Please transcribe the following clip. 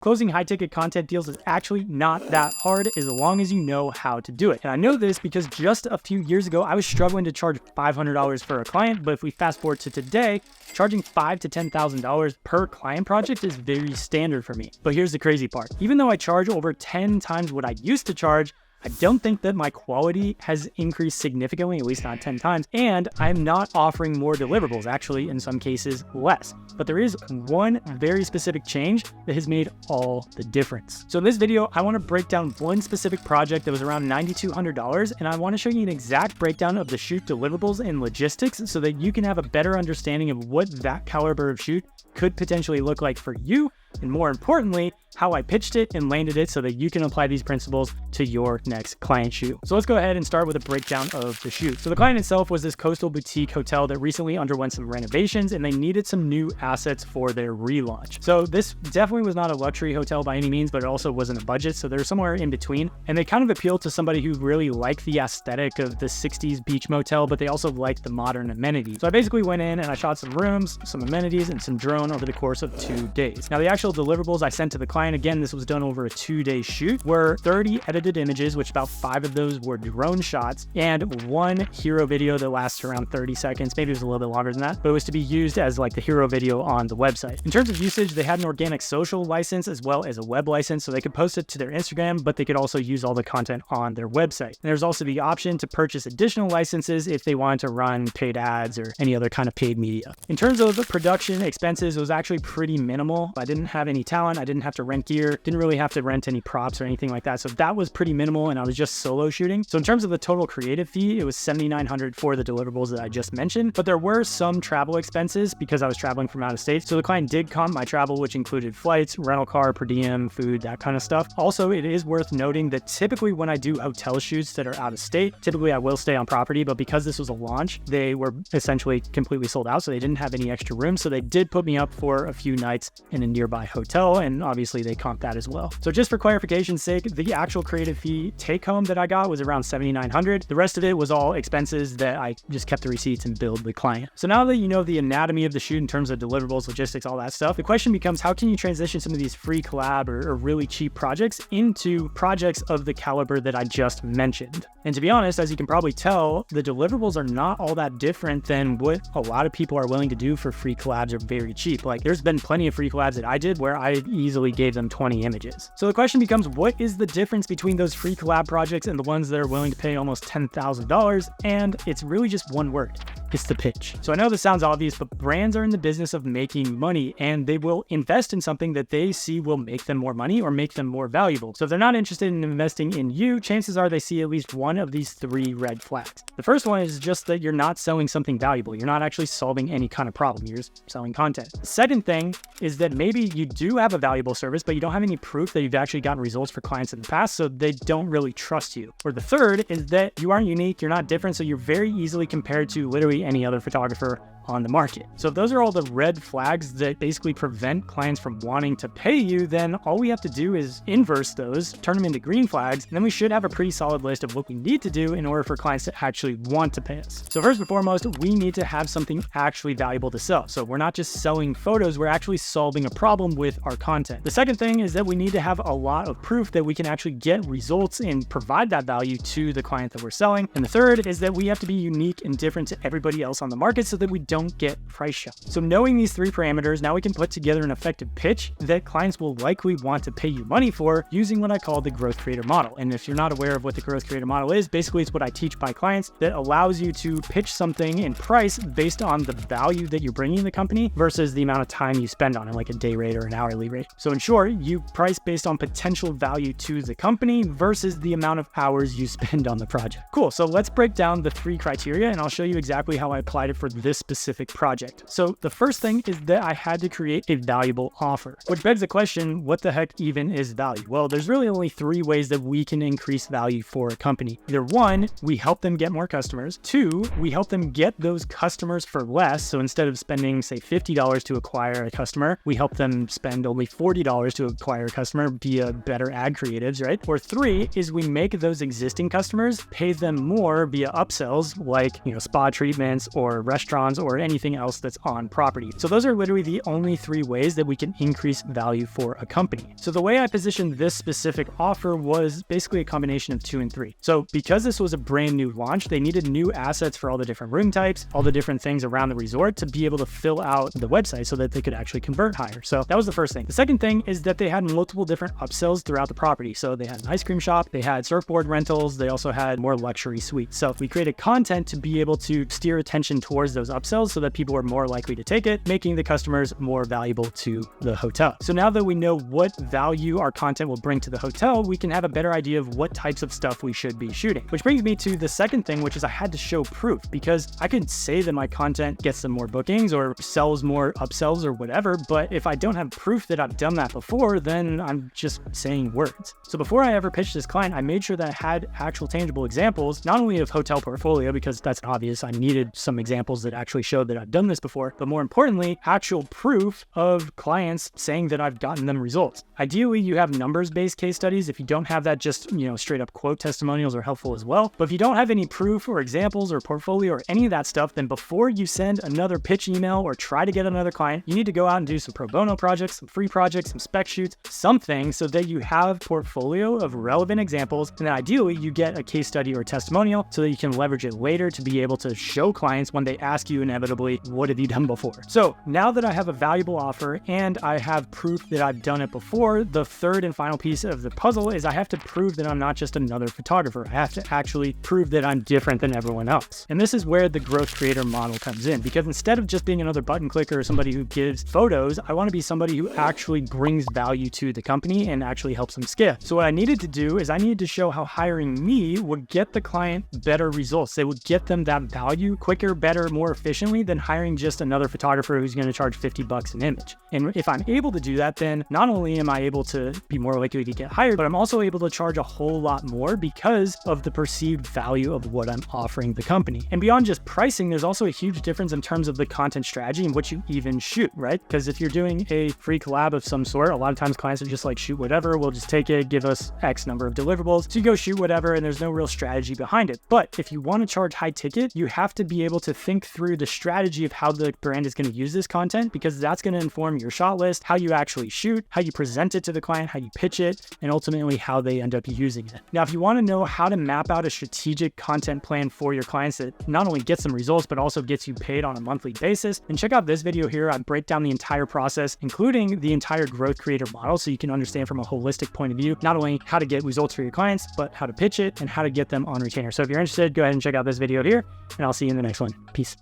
Closing high-ticket content deals is actually not that hard as long as you know how to do it. And I know this because just a few years ago, I was struggling to charge $500 for a client, but if we fast forward to today, charging $5,000 to $10,000 per client project is very standard for me. But here's the crazy part. Even though I charge over 10 times what I used to charge, I don't think that my quality has increased significantly, at least not 10 times, and I'm not offering more deliverables, actually in some cases less. But there is one very specific change that has made all the difference. So in this video, I want to break down one specific project that was around $9,200, and I want to show you an exact breakdown of the shoot deliverables and logistics so that you can have a better understanding of what that caliber of shoot could potentially look like for you, and more importantly, how I pitched it and landed it so that you can apply these principles to your next client shoot. So let's go ahead and start with a breakdown of the shoot. So the client itself was this coastal boutique hotel that recently underwent some renovations and they needed some new assets for their relaunch. So this definitely was not a luxury hotel by any means, but it also wasn't a budget. So they're somewhere in between. And they kind of appealed to somebody who really liked the aesthetic of the 60s beach motel, but they also liked the modern amenities. So I basically went in and I shot some rooms, some amenities, and some drone over the course of 2 days. Now the actual deliverables I sent to the client, again, this was done over a 2-day shoot, were 30 edited images, which about 5 of those were drone shots, and 1 hero video that lasts around 30 seconds. Maybe it was a little bit longer than that, but it was to be used as like the hero video on the website. In terms of usage, they had an organic social license as well as a web license, so they could post it to their Instagram, but they could also use all the content on their website. And there's also the option to purchase additional licenses if they wanted to run paid ads or any other kind of paid media. In terms of the production expenses, it was actually pretty minimal. I didn't have any talent, I didn't have to rent gear, didn't really have to rent any props or anything like that. So that was pretty minimal and I was just solo shooting. So in terms of the total creative fee, it was $7,900 for the deliverables that I just mentioned, but there were some travel expenses because I was traveling from out of state. So the client did comp my travel, which included flights, rental car, per diem, food, that kind of stuff. Also, it is worth noting that typically when I do hotel shoots that are out of state, typically I will stay on property, but because this was a launch, they were essentially completely sold out. So they didn't have any extra rooms. So they did put me up for a few nights in a nearby hotel. And obviously they comped that as well. So just for clarification's sake, the actual creative fee take home that I got was around $7,900. The rest of it was all expenses that I just kept the receipts and billed the client. So now that you know the anatomy of the shoot in terms of deliverables, logistics, all that stuff, the question becomes how can you transition some of these free collab or really cheap projects into projects of the caliber that I just mentioned? And to be honest, as you can probably tell, the deliverables are not all that different than what a lot of people are willing to do for free collabs or very cheap. Like there's been plenty of free collabs that I did where I easily gave them 20 images. So the question becomes, what is the difference between those free collab projects and the ones that are willing to pay almost $10,000? And it's really just one word. It's the pitch. So I know this sounds obvious, but brands are in the business of making money and they will invest in something that they see will make them more money or make them more valuable. So if they're not interested in investing in you, chances are they see at least one of these 3 red flags. The first one is just that you're not selling something valuable. You're not actually solving any kind of problem. You're just selling content. The second thing is that maybe you do have a valuable service, but you don't have any proof that you've actually gotten results for clients in the past, so they don't really trust you. Or the third is that you aren't unique, you're not different, so you're very easily compared to literally any other photographer on the market. So if those are all the red flags that basically prevent clients from wanting to pay you, then all we have to do is inverse those, turn them into green flags, and then we should have a pretty solid list of what we need to do in order for clients to actually want to pay us. So first and foremost, we need to have something actually valuable to sell. So we're not just selling photos, we're actually solving a problem with our content. The second thing is that we need to have a lot of proof that we can actually get results and provide that value to the client that we're selling. And the third is that we have to be unique and different to everybody else on the market so that we don't get price shopped. So knowing these 3 parameters, now we can put together an effective pitch that clients will likely want to pay you money for using what I call the growth creator model. And if you're not aware of what the growth creator model is, basically it's what I teach my clients that allows you to pitch something in price based on the value that you're bringing the company versus the amount of time you spend on it, like a day rate or an hourly rate. So in short, you price based on potential value to the company versus the amount of hours you spend on the project. Cool. So let's break down the 3 criteria and I'll show you exactly how I applied it for this specific project. So the first thing is that I had to create a valuable offer, which begs the question, what the heck even is value? Well, there's really only 3 ways that we can increase value for a company. Either 1, we help them get more customers. 2, we help them get those customers for less. So instead of spending, say, $50 to acquire a customer, we help them spend only $40 to acquire a customer via better ad creatives, right? Or 3 is we make those existing customers pay them more via upsells like, spa treatments or restaurants or or anything else that's on property. So those are literally the only 3 ways that we can increase value for a company. So the way I positioned this specific offer was basically a combination of 2 and 3. So because this was a brand new launch, they needed new assets for all the different room types, all the different things around the resort to be able to fill out the website so that they could actually convert higher. So that was the first thing. The second thing is that they had multiple different upsells throughout the property. So they had an ice cream shop, they had surfboard rentals, they also had more luxury suites. So we created content to be able to steer attention towards those upsells so that people were more likely to take it, making the customers more valuable to the hotel. So now that we know what value our content will bring to the hotel, we can have a better idea of what types of stuff we should be shooting. Which brings me to the second thing, which is I had to show proof, because I could say that my content gets them more bookings or sells more upsells or whatever, but if I don't have proof that I've done that before, then I'm just saying words. So before I ever pitched this client, I made sure that I had actual tangible examples, not only of hotel portfolio, because that's obvious, I needed some examples that actually showed that I've done this before, but more importantly, actual proof of clients saying that I've gotten them results. Ideally, you have numbers-based case studies. If you don't have that, just, straight up quote testimonials are helpful as well. But if you don't have any proof or examples or portfolio or any of that stuff, then before you send another pitch email or try to get another client, you need to go out and do some pro bono projects, some free projects, some spec shoots, something so that you have portfolio of relevant examples. And then ideally you get a case study or testimonial so that you can leverage it later to be able to show clients when they ask you inevitably, what have you done before? So now that I have a valuable offer and I have proof that I've done it before, the third and final piece of the puzzle is I have to prove that I'm not just another photographer. I have to actually prove that I'm different than everyone else. And this is where the growth creator model comes in, because instead of just being another button clicker or somebody who gives photos, I want to be somebody who actually brings value to the company and actually helps them scale. So what I needed to do is I needed to show how hiring me would get the client better results. They would get them that value quicker, better, more efficiently than hiring just another photographer who's going to charge $50 an image. And if I'm able to do that, then not only am I able to be more likely to get hired, but I'm also able to charge a whole lot more because of the perceived value of what I'm offering the company. And beyond just pricing, there's also a huge difference in terms of the content strategy and what you even shoot, right? Because if you're doing a free collab of some sort, a lot of times clients are just like, shoot whatever, we'll just take it, give us X number of deliverables. So you go shoot whatever and there's no real strategy behind it. But if you want to charge high ticket, you have to be able to think through the strategy of how the brand is going to use this content, because that's going to inform your shot list, how you actually shoot, how you present it to the client, how you pitch it, and ultimately how they end up using it. Now, if you want to know how to map out a strategic content plan for your clients that not only gets them results, but also gets you paid on a monthly basis, then check out this video here. I break down the entire process, including the entire growth creator model, so you can understand from a holistic point of view, not only how to get results for your clients, but how to pitch it and how to get them on retainer. So if you're interested, go ahead and check out this video here, and I'll see you in the next one. Peace.